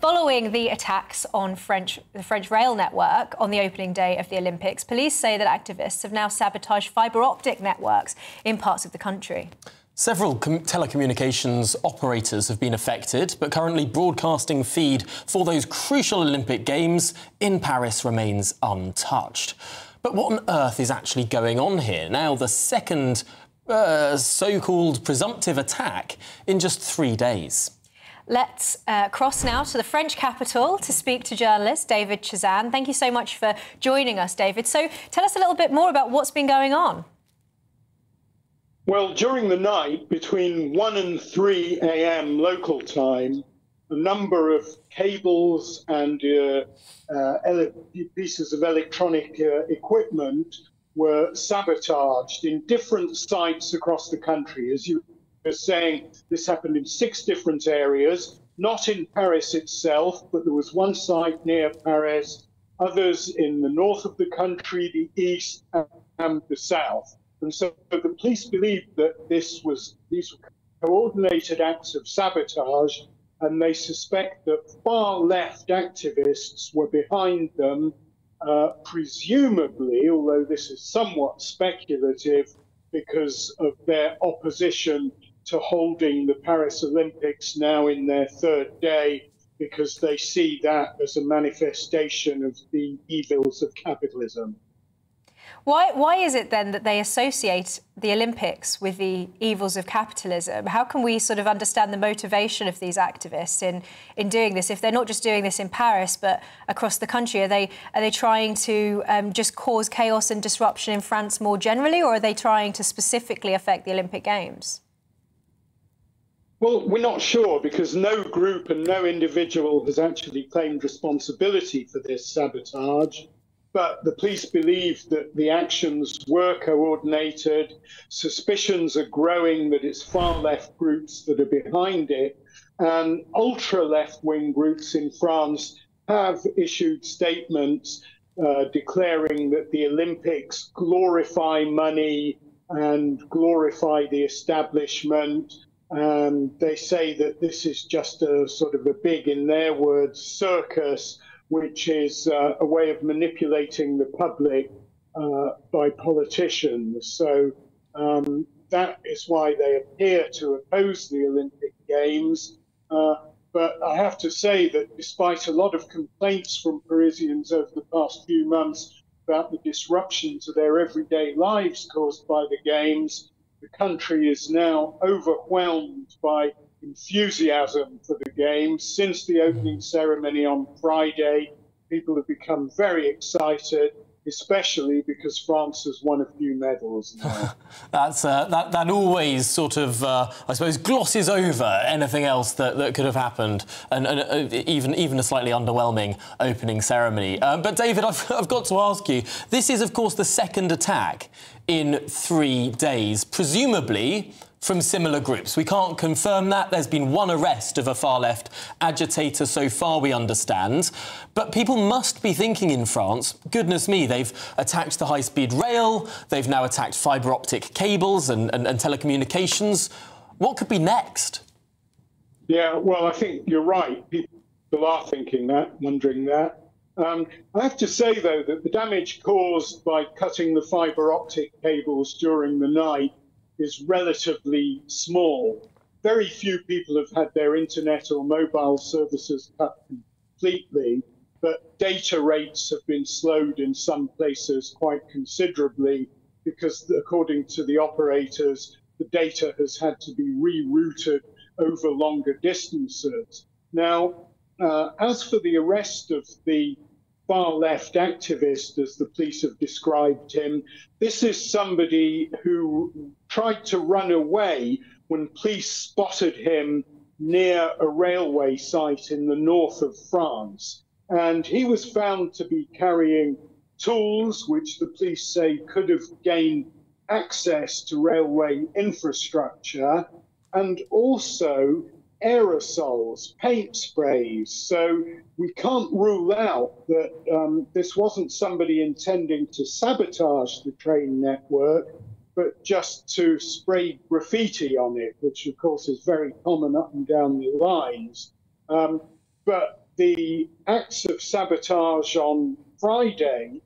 Following the attacks on the French rail network on the opening day of the Olympics, police say that activists have now sabotaged fibre optic networks in parts of the country. Several telecommunications operators have been affected, but currently broadcasting feed for those crucial Olympic Games in Paris remains untouched. But what on earth is actually going on here? Now, the second so-called presumptive attack in just 3 days. Let's cross now to the French capital to speak to journalist David Chazan. Thank you so much for joining us, David. So tell us a little bit more about what's been going on. Well, during the night, between 1 and 3 a.m. local time, a number of cables and pieces of electronic equipment were sabotaged in different sites across the country. As you were saying, this happened in 6 different areas, not in Paris itself, but there was one site near Paris, others in the north of the country, the east and the south. And so the police believed that these were coordinated acts of sabotage, and they suspect that far-left activists were behind them, presumably, although this is somewhat speculative, because of their opposition to holding the Paris Olympics now in their 3rd day, because they see that as a manifestation of the evils of capitalism. Why is it then that they associate the Olympics with the evils of capitalism? How can we sort of understand the motivation of these activists in doing this? If they're not just doing this in Paris, but across the country, are they trying to just cause chaos and disruption in France more generally, or are they trying to specifically affect the Olympic Games? Well, we're not sure, because no group and no individual has actually claimed responsibility for this sabotage. But the police believe that the actions were coordinated. Suspicions are growing that it's far-left groups that are behind it. And ultra-left-wing groups in France have issued statements declaring that the Olympics glorify money and glorify the establishment. And they say that this is just a sort of a big, in their words, circus, which is a way of manipulating the public by politicians. So that is why they appear to oppose the Olympic Games. But I have to say that despite a lot of complaints from Parisians over the past few months about the disruption to their everyday lives caused by the Games, the country is now overwhelmed by enthusiasm for the Games. Since the opening ceremony on Friday, people have become very excited, especially because France has won a few medals now. That always sort of, I suppose, glosses over anything else that could have happened, and even a slightly underwhelming opening ceremony. But David, I've got to ask you, this is, of course, the second attack in 3 days, presumably from similar groups. We can't confirm that. There's been one arrest of a far-left agitator so far, we understand. But people must be thinking in France, goodness me, they've attacked the high-speed rail, they've now attacked fibre-optic cables and telecommunications. What could be next? Yeah, well, I think you're right. People are thinking that, wondering that. I have to say, though, that the damage caused by cutting the fibre-optic cables during the night is relatively small. Very few people have had their internet or mobile services cut completely, but data rates have been slowed in some places quite considerably because, according to the operators, the data has had to be rerouted over longer distances. Now, as for the arrest of the far-left activist, as the police have described him, this is somebody who tried to run away when police spotted him near a railway site in the north of France. And he was found to be carrying tools, which the police say could have gained access to railway infrastructure, and also aerosols, paint sprays. So we can't rule out that this wasn't somebody intending to sabotage the train network, but just to spray graffiti on it, which of course is very common up and down the lines. But the acts of sabotage on Friday,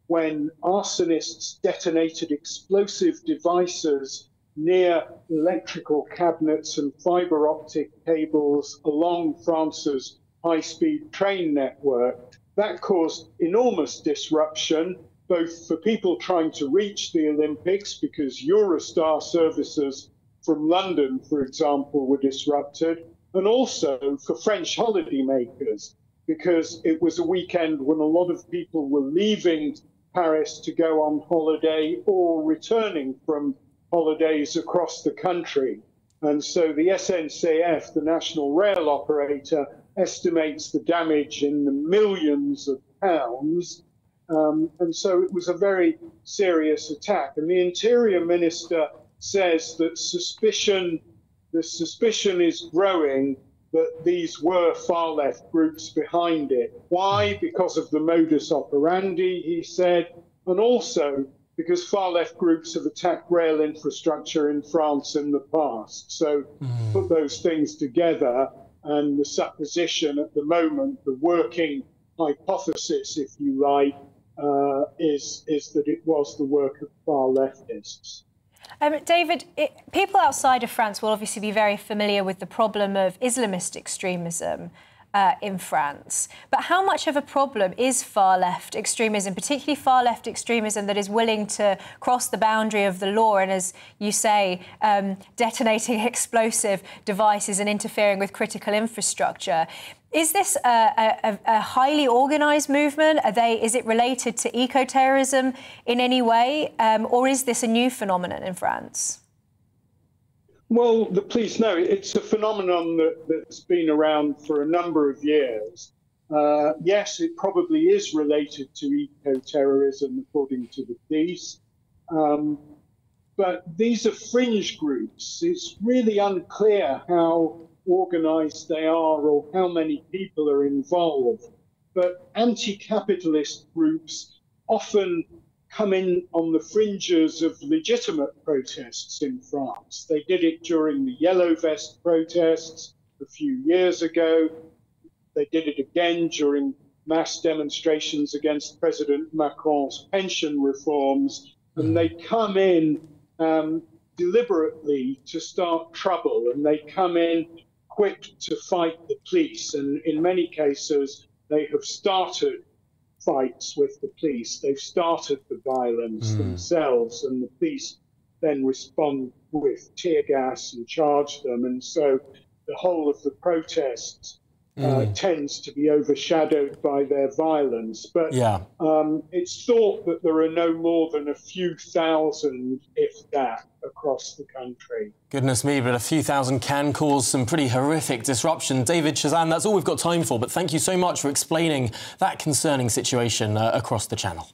when arsonists detonated explosive devices near electrical cabinets and fibre optic cables along France's high-speed train network, that caused enormous disruption, both for people trying to reach the Olympics, because Eurostar services from London, for example, were disrupted, and also for French holidaymakers, because it was a weekend when a lot of people were leaving Paris to go on holiday or returning from holidays across the country. And so the SNCF, the national rail operator, estimates the damage in the millions of pounds. And so it was a very serious attack. And the Interior Minister says that the suspicion is growing that these were far-left groups behind it. Why? Because of the modus operandi, he said, and also because far-left groups have attacked rail infrastructure in France in the past. So put those things together, and the supposition at the moment, the working hypothesis, if you like, is that it was the work of far-leftists. David, people outside of France will obviously be very familiar with the problem of Islamist extremism in France. But how much of a problem is far-left extremism, particularly far-left extremism that is willing to cross the boundary of the law and, as you say, detonating explosive devices and interfering with critical infrastructure? Is this a highly organised movement? Is it related to eco-terrorism in any way? Or is this a new phenomenon in France? Well, please know it's a phenomenon that's been around for a number of years. Yes, it probably is related to eco-terrorism, according to the police. But these are fringe groups. It's really unclear how organised they are or how many people are involved. But anti-capitalist groups often come in on the fringes of legitimate protests in France. They did it during the Yellow Vest protests a few years ago. They did it again during mass demonstrations against President Macron's pension reforms. And they come in deliberately to start trouble, and they come in quick to fight the police. And in many cases, they have started fights with the police. They've started the violence themselves, and the police then respond with tear gas and charge them. And so the whole of the protests tends to be overshadowed by their violence. But it's thought that there are no more than a few thousand, if that, across the country. Goodness me, but a few thousand can cause some pretty horrific disruption. David Chazan, that's all we've got time for, but thank you so much for explaining that concerning situation across the channel.